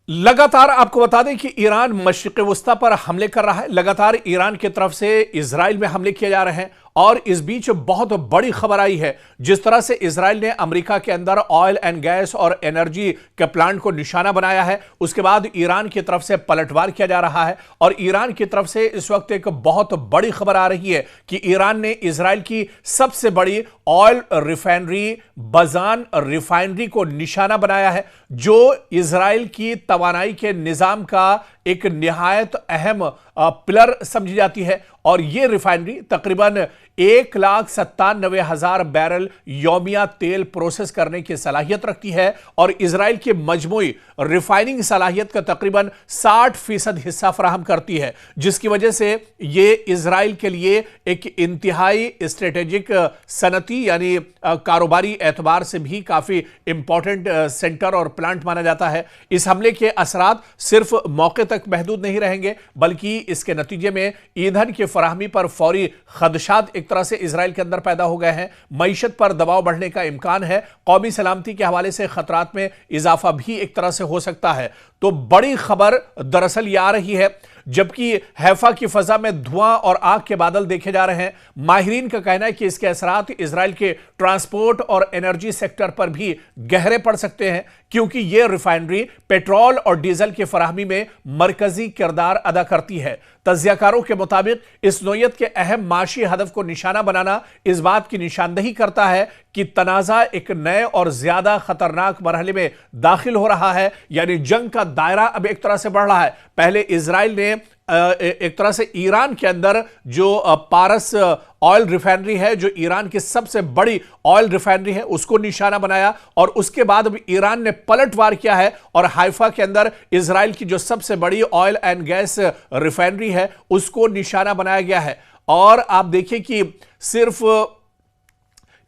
लगातार आपको बता दें कि ईरान मशरिक़ वस्ता पर हमले कर रहा है। लगातार ईरान की तरफ से इजराइल में हमले किए जा रहे हैं और इस बीच बहुत बड़ी खबर आई है। जिस तरह से इजराइल ने अमेरिका के अंदर ऑयल एंड गैस और एनर्जी के प्लांट को निशाना बनाया है, उसके बाद ईरान की तरफ से पलटवार किया जा रहा है और ईरान की तरफ से इस वक्त एक बहुत बड़ी खबर आ रही है कि ईरान ने इजराइल की सबसे बड़ी ऑयल रिफाइनरी बजान रिफाइनरी को निशाना बनाया है, जो इजराइल की तवानाई के निजाम का एक निहायत अहम पिलर समझी जाती है। और यह रिफाइनरी तकरीबन 1,97,000 बैरल यौमिया तेल प्रोसेस करने की सलाहियत रखती है और इजराइल की मजमूई रिफाइनिंग सलाहियत का तकरीबन 60% हिस्सा फराहम करती है, जिसकी वजह से यह इजराइल के लिए एक इंतहाई स्ट्रेटेजिक सनती यानी कारोबारी एतबार से भी काफी इंपॉर्टेंट सेंटर और प्लांट माना जाता है। इस हमले के असरात सिर्फ मौके तक महदूद नहीं रहेंगे, बल्कि इसके नतीजे में ईंधन की फराहमी पर फौरी खदशात एक तरह से इजराइल के अंदर पैदा हो गए हैं। मईशत पर दबाव बढ़ने का इम्कान है। कौमी सलामती के हवाले से खतरात में इजाफा भी एक तरह से हो सकता है। तो बड़ी खबर दरअसल यह आ रही है, जबकि हैफा की फजा में धुआं और आग के बादल देखे जा रहे हैं। माहिरीन का कहना है कि इसके असरात इजराइल के ट्रांसपोर्ट और एनर्जी सेक्टर पर भी गहरे पड़ सकते हैं, क्योंकि यह रिफाइनरी पेट्रोल और डीजल की फराहमी में मरकजी किरदार अदा करती है। तज्जियाकारों के मुताबिक इस नोयत के अहम माशी हदफ को निशाना बनाना इस बात की निशानदही करता है कि तनाज़ा एक नए और ज्यादा खतरनाक मरहले में दाखिल हो रहा है, यानी जंग का दायरा अब एक तरह से बढ़ रहा है। पहले इजराइल ने एक तरह से ईरान के अंदर जो पारस ऑयल रिफाइनरी है, जो ईरान की सबसे बड़ी ऑयल रिफाइनरी है, उसको निशाना बनाया और उसके बाद अब ईरान ने पलटवार किया है और हाइफा के अंदर इजराइल की जो सबसे बड़ी ऑयल एंड गैस रिफाइनरी है उसको निशाना बनाया गया है। और आप देखिए कि सिर्फ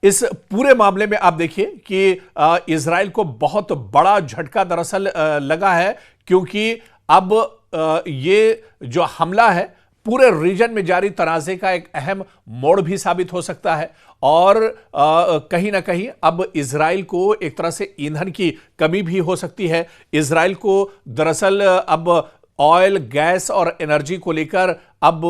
इस पूरे मामले में आप देखिए कि इजराइल को बहुत बड़ा झटका दरअसल लगा है, क्योंकि अब ये जो हमला है पूरे रीजन में जारी तनाज़े का एक अहम मोड़ भी साबित हो सकता है और कहीं ना कहीं अब इजराइल को एक तरह से ईंधन की कमी भी हो सकती है। इजराइल को दरअसल अब ऑयल गैस और एनर्जी को लेकर अब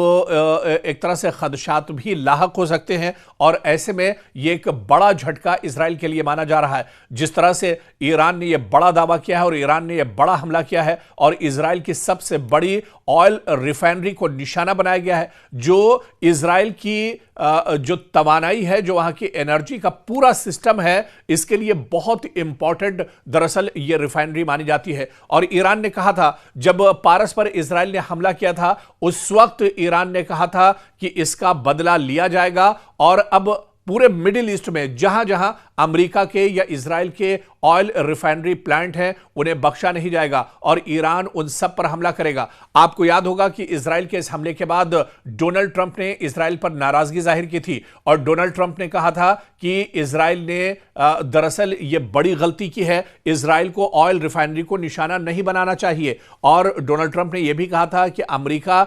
एक तरह से खदशात भी लाहक हो सकते हैं और ऐसे में यह एक बड़ा झटका इजराइल के लिए माना जा रहा है। जिस तरह से ईरान ने यह बड़ा दावा किया है और ईरान ने यह बड़ा हमला किया है और इजराइल की सबसे बड़ी ऑयल रिफाइनरी को निशाना बनाया गया है, जो इजराइल की जो तवानाई है, जो वहां की एनर्जी का पूरा सिस्टम है, इसके लिए बहुत इंपॉर्टेंट दरअसल यह रिफाइनरी मानी जाती है। और ईरान ने कहा था, जब पारस पर इजराइल ने हमला किया था, उस वक्त ईरान ने कहा था कि इसका बदला लिया जाएगा और अब पूरे मिडिल ईस्ट में जहां जहां अमेरिका के या इजराइल के ऑयल रिफाइनरी प्लांट हैं उन्हें बख्शा नहीं जाएगा और ईरान उन सब पर हमला करेगा। आपको याद होगा कि इजराइल के इस हमले के बाद डोनाल्ड ट्रंप ने इजराइल पर नाराजगी जाहिर की थी और डोनाल्ड ट्रंप ने कहा था कि इजराइल ने दरअसल यह बड़ी गलती की है, इजराइल को ऑयल रिफाइनरी को निशाना नहीं बनाना चाहिए। और डोनाल्ड ट्रंप ने यह भी कहा था कि अमेरिका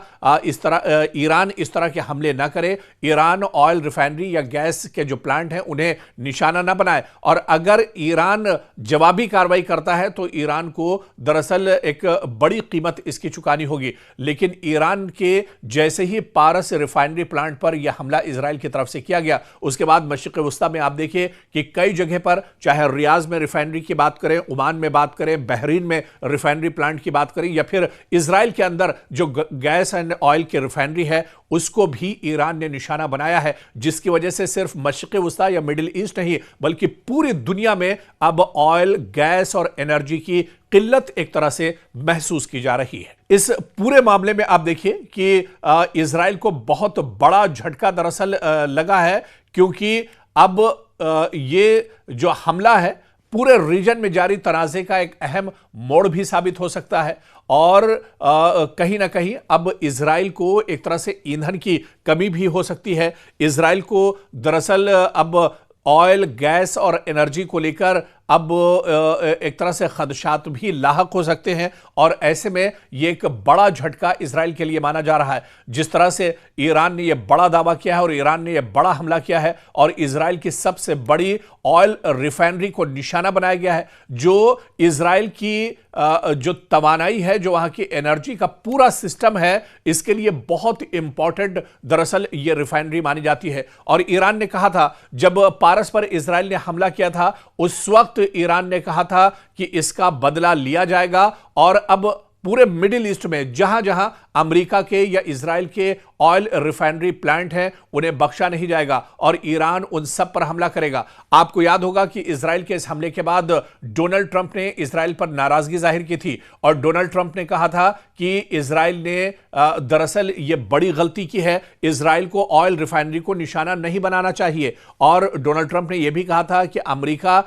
ईरान इस तरह के हमले ना करे, ईरान ऑयल रिफाइनरी या गैस के जो प्लांट हैं उन्हें निशाना ना बनाए और अगर ईरान जवाबी कार्रवाई करता है तो ईरान को दरअसल एक बड़ी कीमत इसकी चुकानी होगी। लेकिन ईरान के जैसे ही पारस रिफाइनरी प्लांट पर यह हमला इजराइल की तरफ से किया गया, उसके बाद मशरिक़ वस्ता में आप देखिए कि कई जगह पर, चाहे रियाज में रिफाइनरी की बात करें, ओमान में बात करें, बहरीन में रिफाइनरी प्लांट की बात करें या फिर इजराइल के अंदर जो गैस एंड ऑयल की रिफाइनरी है उसको भी ईरान ने निशाना बनाया है, जिसकी वजह से सिर्फ मशरिक़ वस्ता या मिडिल ईस्ट नहीं बल्कि पूरी दुनिया में अब ऑयल गैस और एनर्जी की किल्लत एक तरह से महसूस की जा रही है। इस पूरे मामले में आप देखिए कि इजराइल को बहुत बड़ा झटका दरअसल लगा है, क्योंकि अब ये जो हमला है पूरे रीजन में जारी तनाज़े का एक अहम मोड़ भी साबित हो सकता है और कहीं ना कहीं अब इजराइल को एक तरह से ईंधन की कमी भी हो सकती है। इजराइल को दरअसल अब ऑयल गैस और एनर्जी को लेकर अब एक तरह से खदशात भी लाहक हो सकते हैं और ऐसे में यह एक बड़ा झटका इजराइल के लिए माना जा रहा है। जिस तरह से ईरान ने यह बड़ा दावा किया है और ईरान ने यह बड़ा हमला किया है और इजराइल की सबसे बड़ी ऑयल रिफाइनरी को निशाना बनाया गया है, जो इजराइल की जो तवानाई है, जो वहां की एनर्जी का पूरा सिस्टम है, इसके लिए बहुत इंपॉर्टेंट दरअसल यह रिफाइनरी मानी जाती है। और ईरान ने कहा था, जब पारस पर इजराइल ने हमला किया था उस वक्त ईरान ने कहा था कि इसका बदला लिया जाएगा और अब पूरे मिडिल ईस्ट में जहां जहां अमेरिका के या इजराइल के ऑयल रिफाइनरी प्लांट हैं उन्हें बख्शा नहीं जाएगा और ईरान उन सब पर हमला करेगा। आपको याद होगा कि इजराइल के इस हमले के बाद डोनाल्ड ट्रंप ने इजराइल पर नाराजगी जाहिर की थी और डोनाल्ड ट्रंप ने कहा था कि इजराइल ने दरअसल यह बड़ी गलती की है, इजराइल को ऑयल रिफाइनरी को निशाना नहीं बनाना चाहिए। और डोनाल्ड ट्रंप ने यह भी कहा था कि अमेरिका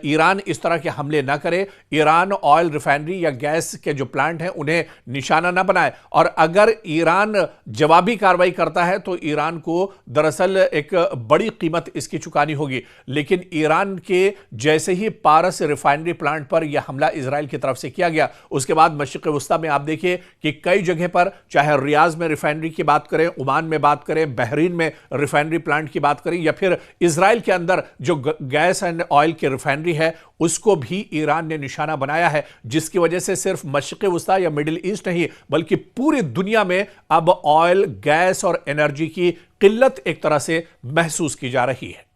ईरान इस तरह के हमले ना करे, ईरान ऑयल रिफाइनरी या गैस के जो प्लांट हैं उन्हें निशाना ना बनाए। और अगर ईरान जवाबी कार्रवाई करता है तो ईरान को दरअसल एक बड़ी कीमत इसकी चुकानी होगी। लेकिन ईरान के जैसे ही पारस रिफाइनरी प्लांट पर यह हमला इजराइल की तरफ से किया गया, उसके बाद मशरिक वस्ता में आप देखिए कि कई जगह पर, चाहे रियाज में रिफाइनरी की बात करें, ओमान में बात करें, बहरीन में रिफाइनरी प्लांट की बात करें, या फिर इजराइल के अंदर जो गैस एंड ऑयल की रिफाइनरी है उसको भी ईरान ने निशाना बनाया है, जिसकी वजह से सिर्फ मशरिक वस्ता या मिडिल ईस्ट नहीं बल्कि पूरी दुनिया में अब ऑयल, गैस और एनर्जी की किल्लत एक तरह से महसूस की जा रही है।